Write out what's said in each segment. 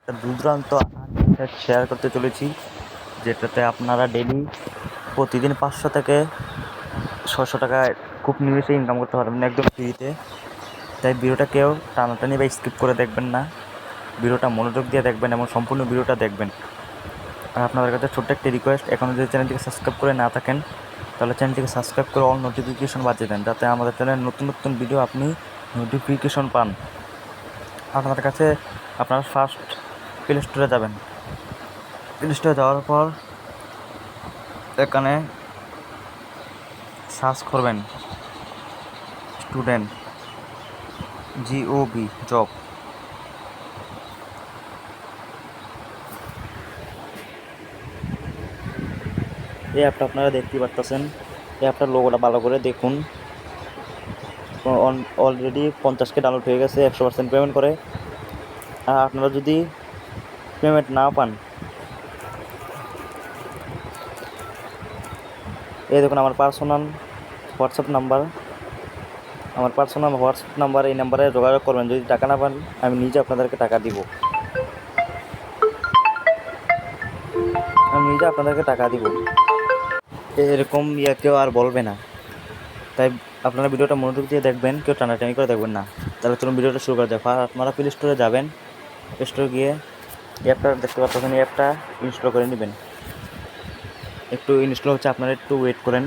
একটা দুর্দান্ত শেয়ার করতে চলেছি, যেটাতে আপনারা ডেলি প্রতিদিন 500 থেকে 600 টাকা খুব নিমেষে ইনকাম করতে পারবেন একদম ফ্রিতে। তাই ভিডিওটা কেউ টানাটানি বা স্কিপ করে দেখবেন না, ভিডিওটা মনোযোগ দিয়ে দেখবেন এবং সম্পূর্ণ ভিডিওটা দেখবেন। আর আপনাদের কাছে ছোট্ট একটি রিকোয়েস্ট, এখনও যদি চ্যানেলটিকে সাবস্ক্রাইব করে না থাকেন তাহলে চ্যানেলটিকে সাবস্ক্রাইব করে অল নোটিফিকেশন বাজিয়ে দেন, যাতে আমাদের চ্যানেলের নতুন নতুন ভিডিও আপনি নোটিফিকেশন পান। আপনাদের কাছে আপনারা ফার্স্ট প্লে স্টোরে যাবেন। প্লে স্টোরে যাওয়ার পর এখানে সার্চ করবেন স্টুডেন্ট জব। এই অ্যাপটা আপনারা দেখতে পাচ্ছেন। এই অ্যাপটার লোগোটা ভালো করে দেখুন। অলরেডি 50K ডাউনলোড হয়ে গেছে, 100% পেমেন্ট করে। আর আপনারা যদি পেমেন্ট না পান, এই দেখুন আমার পার্সোনাল হোয়াটসঅ্যাপ নাম্বার, এই নাম্বারে যোগাযোগ করবেন। যদি টাকা না পান আমি নিজে আপনাদেরকে টাকা দিব, এরকম কেউ আর বলবে না। তাই আপনারা ভিডিওটা মনোযোগ দিয়ে দেখবেন, কেউ টানাটানি করে দেখবেন না। তাহলে চলুন ভিডিওটা শুরু করে দেয়। আপনারা প্লে স্টোরে যাবেন, প্লে স্টোরে গিয়ে অ্যাপটা দেখতে পাচ্ছেন, এই অ্যাপটা ইনস্টল করে নেবেন। একটু ইনস্টল হচ্ছে, আপনারা একটু ওয়েট করেন।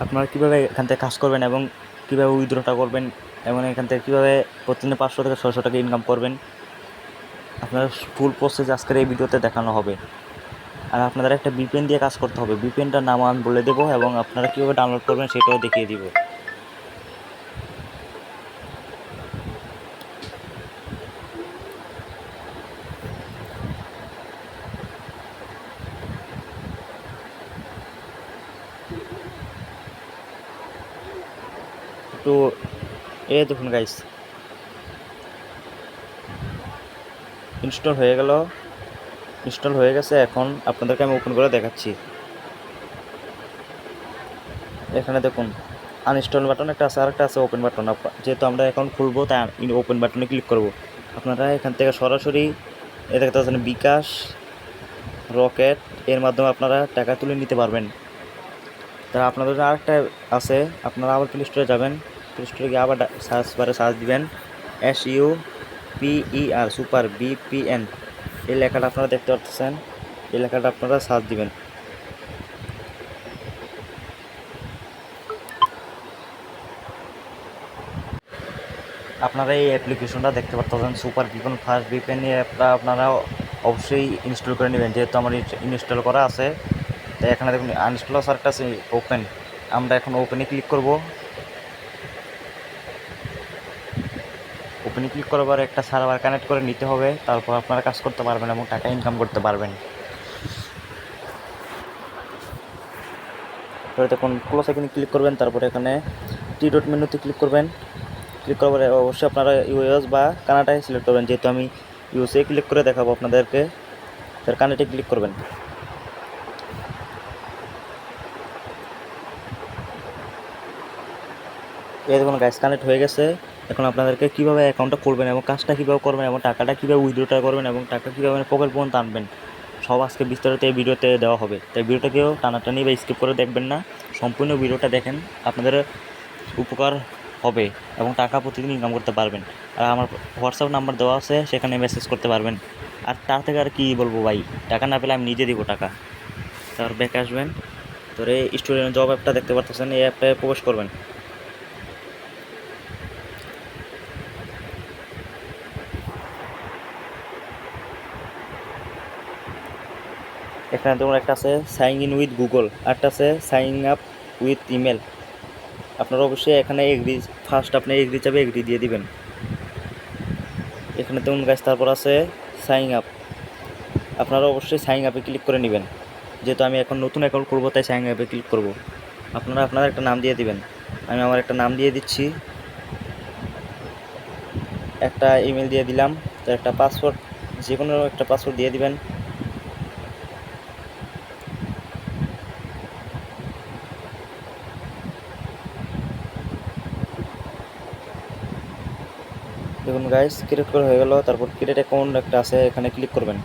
আপনারা কীভাবে এখান থেকে কাজ করবেন এবং কীভাবে উইথড্রটা করবেন এবং এখান থেকে কীভাবে প্রতিদিন 500 থেকে 600 টাকা ইনকাম করবেন, আপনার ফুল প্রসেস আজকের এই ভিডিওতে দেখানো হবে। আর আপনাদের একটা VPN দিয়ে কাজ করতে হবে। VPNটার নাম আমি বলে দেবো এবং আপনারা কীভাবে ডাউনলোড করবেন সেটাও দেখিয়ে দিব। একটু দেখুন গাইস, ইনস্টল হয়ে গেছে। এখন আপনাদেরকে আমি ওপেন করে দেখাচ্ছি। এখানে দেখুন আনইনস্টল বাটন একটা আছে, আর একটা আছে ওপেন বাটন। যেহেতু আমরা অ্যাকাউন্ট খুলবো তাই ওপেন বাটনে ক্লিক করব। আপনারা এখান থেকে সরাসরি দেখতে পাচ্ছেন বিকাশ, রকেট, এর মাধ্যমে আপনারা টাকা তুলে নিতে পারবেন। তা আপনাদের জন্য আরেকটা আছে, আপনারা আবার প্লে স্টোরে যাবেন। প্লে স্টোরে গিয়ে আবার সার্চ বারে সার্চ দিবেন SUPER সুপার VPN, এই লেখাটা আপনারা দেখতে পাচ্ছেন। এই লেখাটা আপনারা সার্চ দিবেন। আপনারা এই অ্যাপ্লিকেশনটা দেখতে পাচ্ছেন, সুপার VPN ফার্স্ট VPN। এই অ্যাপটা আপনারা অবশ্যই ইনস্টল করে নেবেন, যেহেতু আমার ইনস্টল করা আছে। তাই এখানে দেখুন আনইনস্টল সার্চটা আছে ওপেন, আমরা এখন ওপেনে ক্লিক করব। ওপেনে ক্লিক করার একটা সার্ভার কানেক্ট করে নিতে হবে, তারপর আপনারা কাজ করতে পারবেন এবং টাকা ইনকাম করতে পারবেন। তো দেখুন ক্লোজ আইকনে ক্লিক করবেন, তারপরে এখানে থ্রি ডট মেনুতে ক্লিক করবেন। ক্লিক করার পরে অবশ্যই আপনারা ইউএস বা কানাডায় সিলেক্ট করবেন, যেহেতু আমি ইউএসএ ক্লিক করে দেখাবো আপনাদেরকে। তার কানেক্টে ক্লিক করবেন। এই দেখুন গাইস, কানেক্ট হয়ে গেছে। এখন আপনাদেরকে কীভাবে অ্যাকাউন্টটা খুলবেন এবং কাজটা কীভাবে করবেন এবং টাকাটা কীভাবে উইথড্রটা করবেন এবং টাকা কীভাবে পকেট পর্যন্ত আনবেন, সব আজকে বিস্তারিত এই ভিডিওতে দেওয়া হবে। তাই ভিডিওটা কেউ টানাটানি বা স্কিপ করে দেখবেন না, সম্পূর্ণ ভিডিওটা দেখেন, আপনাদের উপকার হবে এবং টাকা প্রতিদিন ইনকাম করতে পারবেন। আর আমার হোয়াটসঅ্যাপ নাম্বার দেওয়া আছে, সেখানে মেসেজ করতে পারবেন। আর তার থেকে আর কী বলবো ভাই, টাকা না পেলে আমি নিজে দিব টাকা। তারপর ব্যাকে আসবেন, তো এই স্টুডেন্ট জব অ্যাপটা দেখতে পাচ্ছেন, এই অ্যাপটায় প্রবেশ করবেন। এখানে তোমার একটা আছে সাইন ইন উইথ গুগল, একটা আছে সাইন আপ উইথ ইমেল। আপনারা অবশ্যই এখানে এগ্রি, ফার্স্ট আপনি এগ্রি চাপে এগ্রি দিয়ে দিবেন। এখানে তেমন গাছ, তারপর আছে সাইন আপ। আপনারা অবশ্যই সাইন আপে ক্লিক করে নেবেন, যেহেতু আমি এখন নতুন অ্যাকাউন্ট করবো তাই সাইন আপে ক্লিক করব। আপনারা আপনার একটা নাম দিয়ে দিবেন, আমি আমার একটা নাম দিয়ে দিচ্ছি, একটা ইমেল দিয়ে দিলাম, তো একটা পাসওয়ার্ড, যে কোনো একটা পাসওয়ার্ড দিয়ে দিবেন। দেখুন গাইস, ক্রিয়েট করা হয়ে গেল। তারপর ক্রিয়েট অ্যাকাউন্ট একটা আছে, এখানে ক্লিক করবেন।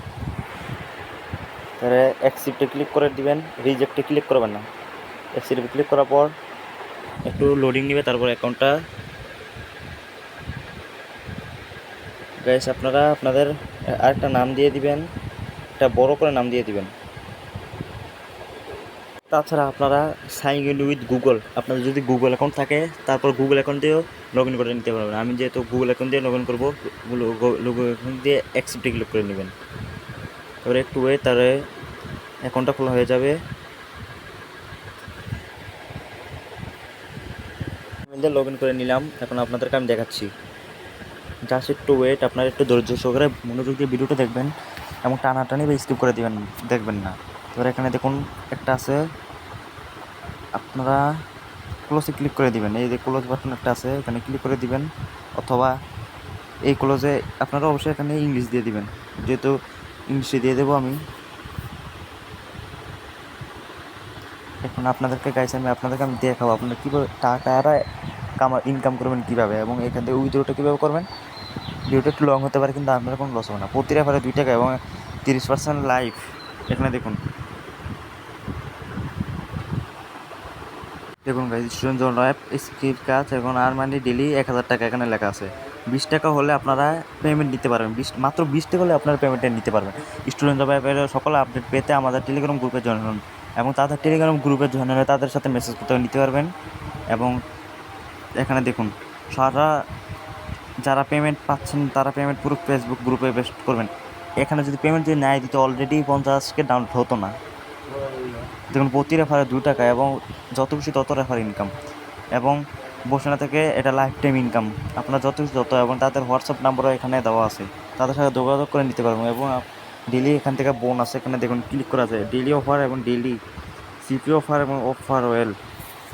তাহলে অ্যাকসেপ্টে ক্লিক করে দিবেন, রিজেক্টে ক্লিক করবেন না। অ্যাকসেপ্টে ক্লিক করার পর একটু লোডিং নেবে, তারপর অ্যাকাউন্টটা গাইস আপনারা আপনাদের আরেকটা নাম দিয়ে দিবেন, একটা বড় করে নাম দিয়ে দিবেন। তাছাড়া আপনারা সাইন ইন উইথ গুগল, আপনাদের যদি গুগল অ্যাকাউন্ট থাকে তারপর গুগল অ্যাকাউন্ট দিয়েও লগ ইন করে নিতে পারবেন। আমি যেহেতু গুগল অ্যাকাউন্ট দিয়ে লগ ইন করবো, গুগল অ্যাকাউন্ট দিয়ে অ্যাকসেপ্টে ক্লিক করে নেবেন। তারপরে একটু ওয়েট, তাহলে অ্যাকাউন্টটা খোলা হয়ে যাবে। লগ ইন করে নিলাম, এখন আপনাদেরকে আমি দেখাচ্ছি। জাস্ট একটু ওয়েট, আপনারা একটু ধৈর্য সহকারে মনোযোগ দিয়ে ভিডিওটা দেখবেন এবং টানাটানি বা স্কিপ করে দেখবেন না। এবার এখানে দেখুন একটা আছে, আপনারা ক্লোজে ক্লিক করে দিবেন। এই যে ক্লোজ বাটন একটা আছে, এখানে ক্লিক করে দিবেন, অথবা এই ক্লোজে আপনারা অবশ্যই এখানে ইংলিশ দিয়ে দিবেন, যেহেতু ইংলিশে দিয়ে দেবো আমি। এখন আপনাদেরকে আমি দেখাবো আপনারা কীভাবে টাকাটা ইনকাম করবেন কীভাবে, এবং এখান থেকে উইথড্রটা কীভাবে করবেন। ভিডিওটা একটু লং হতে পারে, কিন্তু আপনারা কোনো লস হবে না। প্রতি রেফারে 2 টাকা এবং 30% লাইভ। এখানে দেখুন গাইজ, স্টুডেন্ট জন্য অ্যাপ স্কিপ কাজ এখন আর মানে ডেলি 1000 টাকা এখানে লেখা আছে। 20 টাকা হলে আপনারা পেমেন্ট নিতে পারবেন, মাত্র 20 টাকা হলে আপনারা পেমেন্টটা নিতে পারবেন। স্টুডেন্ট জব অ্যাপের সকল আপডেট পেতে আমাদের টেলিগ্রাম গ্রুপে জয়েন হন, এবং তাদের টেলিগ্রাম গ্রুপে জয়েন হলে তাদের সাথে মেসেজ করতে নিতে পারবেন। এবং এখানে দেখুন, সারা যারা পেমেন্ট পাচ্ছেন তারা পেমেন্ট পুরো ফেসবুক গ্রুপে ইনভেস্ট করবেন। এখানে যদি পেমেন্ট যদি নেয় দিতে অলরেডি 50কে ডাউনলোড হতো না। দেখুন প্রতি রেফারে 2 টাকা, এবং যত বেশি তত রেফার ইনকাম, এবং বসে না থেকে এটা লাইফ টাইম ইনকাম। আপনার যত বেশি তত, এবং তাদের হোয়াটসঅ্যাপ নাম্বারও এখানে দেওয়া আছে, তাদের সাথে যোগাযোগ করে নিতে পারবেন। এবং ডেলি এখান থেকে বোন আছে, এখানে দেখুন ক্লিক করা যায় ডেলি অফার এবং ডেলি সিপি অফার এবং অফার ওয়েল।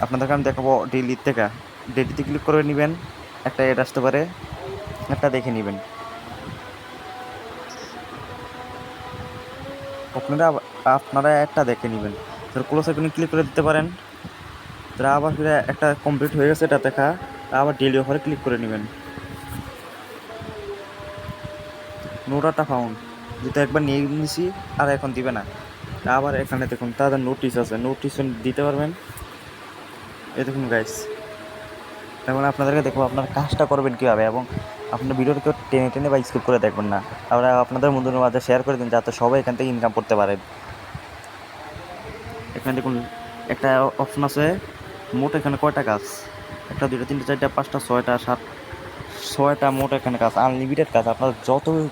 আপনাদেরকে আমি দেখাবো ডেলিতে ক্লিক করে নেবেন, একটা অ্যাড আসতে পারে, একটা দেখে নেবেন। আপনারা একটা দেখে নেবেন, তাহলে ক্লোজ আইকনে ক্লিক করে দিতে পারেন। তারা আবার ফিরে একটা কমপ্লিট হয়ে গেছে এটা দেখা, আবার ডেলি অফারে ক্লিক করে নেবেন। নোটাটা ফাউন্ড, যেটা একবার নিয়ে নিয়েছি আর এখন দিবে না। আবার এখানে দেখুন তাদের নোটিশ আছে, নোটিশ দিতে পারবেন। এই দেখুন গাইস, এখন আপনাদেরকে দেখবো আপনার কাজটা করবেন কীভাবে, এবং আপনার ভিডিওটা কেউ টেনে টেনে বা স্কিপ করে দেখবেন না। আমরা আপনাদের বন্ধুদের মাঝে শেয়ার করে দিন, যাতে সবাই এখান থেকে ইনকাম করতে পারে। এখানে দেখুন একটা অপশন আছে, মোট এখানে কয়টা কাজ, 1 2 3 4 5 6 7 6টা মোট এখানে কাজ, আনলিমিটেড কাজ, আপনারা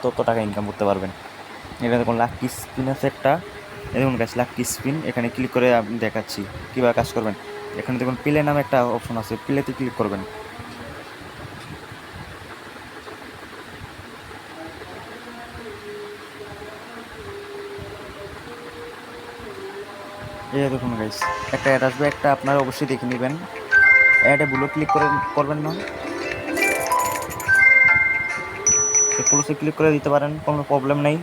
তত টাকা ইনকাম করতে পারবেন। এখানে দেখুন লাকি স্পিন আছে একটা, দেখুন গাছ লাকি স্পিন, এখানে ক্লিক করে আমি দেখাচ্ছি কীভাবে কাজ করবেন। এখানে দেখুন প্লে নামে একটা অপশন আছে, প্লেতে ক্লিক করবেন। এই দেখুন গাইস, একটা অ্যাড আসবে, একটা আপনারা অবশ্যই দেখে নেবেন। অ্যাডে ভুলো ক্লিক করবেন না, ক্লোজে ক্লিক করে দিতে পারেন, কোনো প্রবলেম নেই।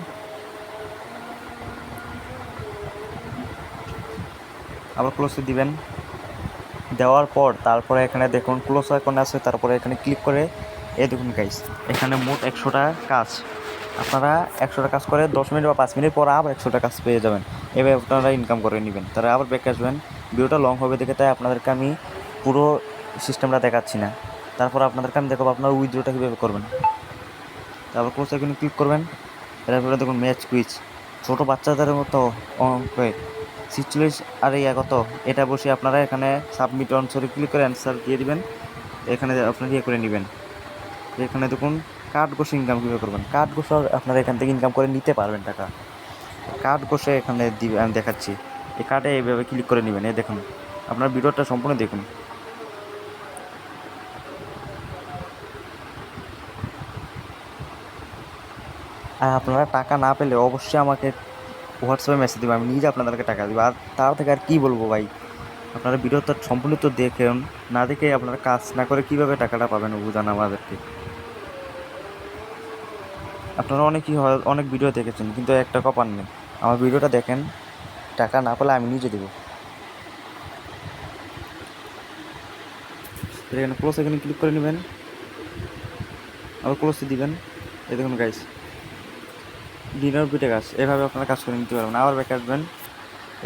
আবার ক্লোজে দিবেন, দেওয়ার পর তারপরে এখানে দেখুন ক্লোজ আইকন আছে, তারপরে এখানে ক্লিক করে এই দেখুন গাইস, এখানে মোট 100টা কাজ। আপনারা 100টা কাজ করে 10 মিনিট বা 5 মিনিট পর আবার 100টা কাজ পেয়ে যাবেন। এভাবে আপনারা ইনকাম করে নেবেন, তারা আবার ব্যাক আসবেন। ভিডিওটা লং হবে দেখে তাই আপনাদেরকে আমি পুরো সিস্টেমটা দেখাচ্ছি না। তারপর আপনাদেরকে আমি দেখাবো আপনারা উইথড্রটা কীভাবে করবেন। তারপর ক্লোজ আইকনে ক্লিক করবেন, তারপরে দেখুন ম্যাচ কুইজ, ছোটো বাচ্চাদের মতো অঙ্কে 46 আর কত, এটা বসে আপনারা এখানে সাবমিট অনসারে ক্লিক করে অ্যান্সার দিয়ে দিবেন। এখানে আপনারা করে নেবেন। এখানে দেখুন কার্ড ঘষে ইনকাম কীভাবে করবেন, কার্ড ঘষে আপনারা এখান থেকে ইনকাম করে নিতে পারবেন টাকা। কার্ড ঘষে এখানে দিবে, আমি দেখাচ্ছি। এই কার্ডে এইভাবে ক্লিক করে নেবেন। এই দেখুন, আপনার ভিডিওটা সম্পূর্ণ দেখুন। আর আপনারা টাকা না পেলে অবশ্যই আমাকে হোয়াটসঅ্যাপে মেসেজ দেবেন, আমি নিজে আপনাদেরকে টাকা দেবো। আর তার থেকে আর কী বলবো ভাই, আপনারা ভিডিওটা সম্পূর্ণ তো দেখেন, না দেখে আপনারা কাজ না করে কীভাবে টাকাটা পাবেন বুঝান আমাদেরকে। আপনারা অনেক ভিডিও দেখেছেন, কিন্তু একটা কপার নেই। আমার ভিডিওটা দেখেন, টাকা না পেলে আমি নিজে দেবো। এখানে ক্লোজ এখানে ক্লিক করে নেবেন। আবার ক্লোজে দিবেন। এই দেখুন গাইস, ডিনার bkash এভাবে আপনারা কাজ করে নিতে পারবেন। আবার ব্যাক আসবেন।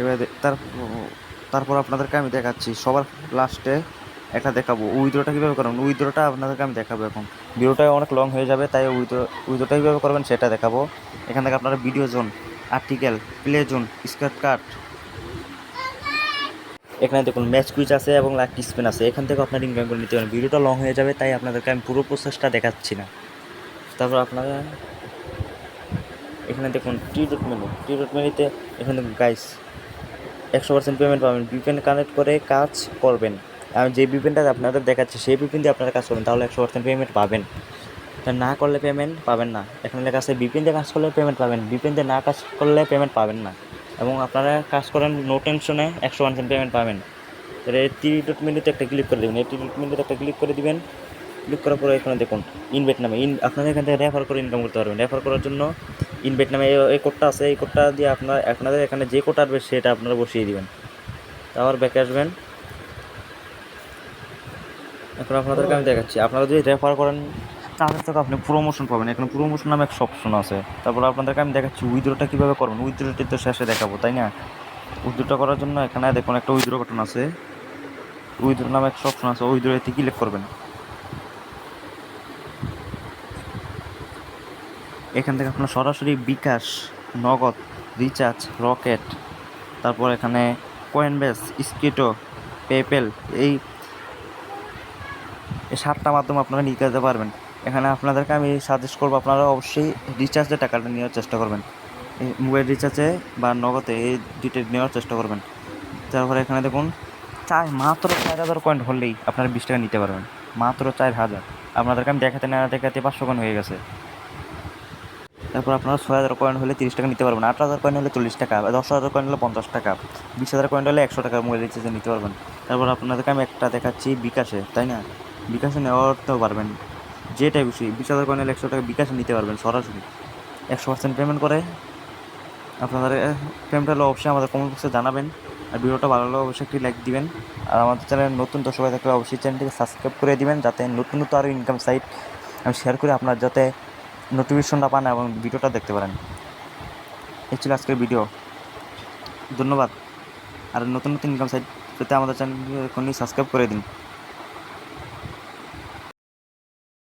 এবার তারপর আপনাদেরকে আমি দেখাচ্ছি সবার লাস্টে একটা দেখাবো উইথড্রটা কীভাবে করবেন। উইথড্রটা আপনাদেরকে আমি দেখাবো। এখন ভিডিওটা অনেক লং হয়ে যাবে, তাই উইথড্রটা কীভাবে করবেন সেটা দেখাবো। এখান থেকে আপনারা video zone, article, play zone, scratch card, এখানে দেখুন ম্যাচ কুইজ আছে এবং লাকি স্পিন আছে। এখান থেকে আপনারা ইনকাম করে নিতে পারেন। ভিডিওটা লং হয়ে যাবে, তাই আপনাদেরকে আমি পুরো প্রসেসটা দেখাচ্ছি না। তারপর আপনারা এখানে দেখুন টি ডট মেনুতে এখানে দেখুন গাইস 100% পেমেন্ট পাবেন। ভিপিএন কানেক্ট করে কাজ করবেন। আমি যে ভিপিএনটা আপনাদের দেখাচ্ছি সেই ভিপিএন দিয়ে আপনারা কাজ করবেন, তাহলে 100% পেমেন্ট পাবেন। তা না করলে পেমেন্ট পাবেন না। এখানে লেখা আছে ভিপিএন দিয়ে কাজ করলে পেমেন্ট পাবেন, ভিপিএন দিয়ে না কাজ করলে পেমেন্ট পাবেন না। এবং আপনারা কাজ করেন নো টেনশনে 100% পেমেন্ট পাবেন। তাহলে টি.মেনুতে একটা ক্লিক করে দেবেন। এই টি.মেনুতে একটা ক্লিক করে দিবেন। ক্লিক করার পরে এখানে দেখুন ইনভেট নামে আপনারা এখান থেকে রেফার করে ইনকাম করতে পারবেন। রেফার করার জন্য ইনভেট নামে এই কোডটা আছে, এই কোডটা দিয়ে আপনাদের এখানে যে কোড আসবে সেটা আপনারা বসিয়ে দিবেন। আবার ব্যাকে আসবেন। এখন আপনাদেরকে আমি দেখাচ্ছি, আপনারা যদি রেফার করেন তাদের থেকে আপনি প্রমোশন পাবেন। এখানে প্রমোশন নামে একটা অপশন আছে। তারপর আপনাদেরকে আমি দেখাচ্ছি উইথড্রটা কীভাবে করবেন। উইথড্রটি তো শেষে দেখাবো, তাই না? উইথড্রটা করার জন্য এখানে দেখুন একটা উইথড্র বাটন আছে, উইথড্র নামে একটা অপশন আছে, উইথড্রতে ক্লিক করবেন। এখান থেকে আপনার সরাসরি বিকাশ, নগদ, রিচার্জ, রকেট, তারপর এখানে কয়েনবেস, স্কিটো, পেপ্যাল, এই 7টা মাধ্যমে আপনারা নিতে যেতে পারবেন। এখানে আপনাদেরকে আমি সাজেস্ট করবো আপনারা অবশ্যই রিচার্জের টাকাটা নেওয়ার চেষ্টা করবেন। মোবাইল রিচার্জে বা নগদে এই দুইটা নেওয়ার চেষ্টা করবেন। তারপরে এখানে দেখুন মাত্র 4,000 কয়েন হলেই আপনারা 20 টাকা নিতে পারবেন। মাত্র 4,000। আপনাদেরকে আমি দেখাতে 500 কয়েন হয়ে গেছে। তারপর আপনারা 6,000 কয়েন হলে 30 টাকা নিতে পারবেন, 8,000 কয়েন হলে 40 টাকা, 10,000 কয়েন হলে 50 টাকা, 20,000 কয়েন হলে 100 টাকা মোবাইল রিচার্জে নিতে পারবেন। তারপর আপনাদেরকে আমি একটা দেখাচ্ছি বিকাশে, তাই না? বিকাশে নেওয়াতেও পারবেন। যেটাই বেশি 20,000 কয়েন হলে 100 টাকা বিকাশে নিতে পারবেন সরাসরি 100% পেমেন্ট করে। আপনাদের পেমেন্ট হলে অবশ্যই আমাদের কমেন্ট বক্সে জানাবেন। আর ভিডিওটা ভালো লাগলে অবশ্যই একটি লাইক দিবেন। আর আমাদের চ্যানেলে নতুন দর্শক থাকলে অবশ্যই চ্যানেলটিকে সাবস্ক্রাইব করে দিবেন, যাতে নতুন নতুন আরও ইনকাম সাইট আমি শেয়ার করে আপনার যাতে নোটিফিকেশনটা পান এবং ভিডিওটা দেখতে পারেন। এই ছিল আজকের ভিডিও। ধন্যবাদ। আর নতুন নতুন ইনকাম সাইট পেতে আমাদের চ্যানেলটি এখনই সাবস্ক্রাইব করে দিন।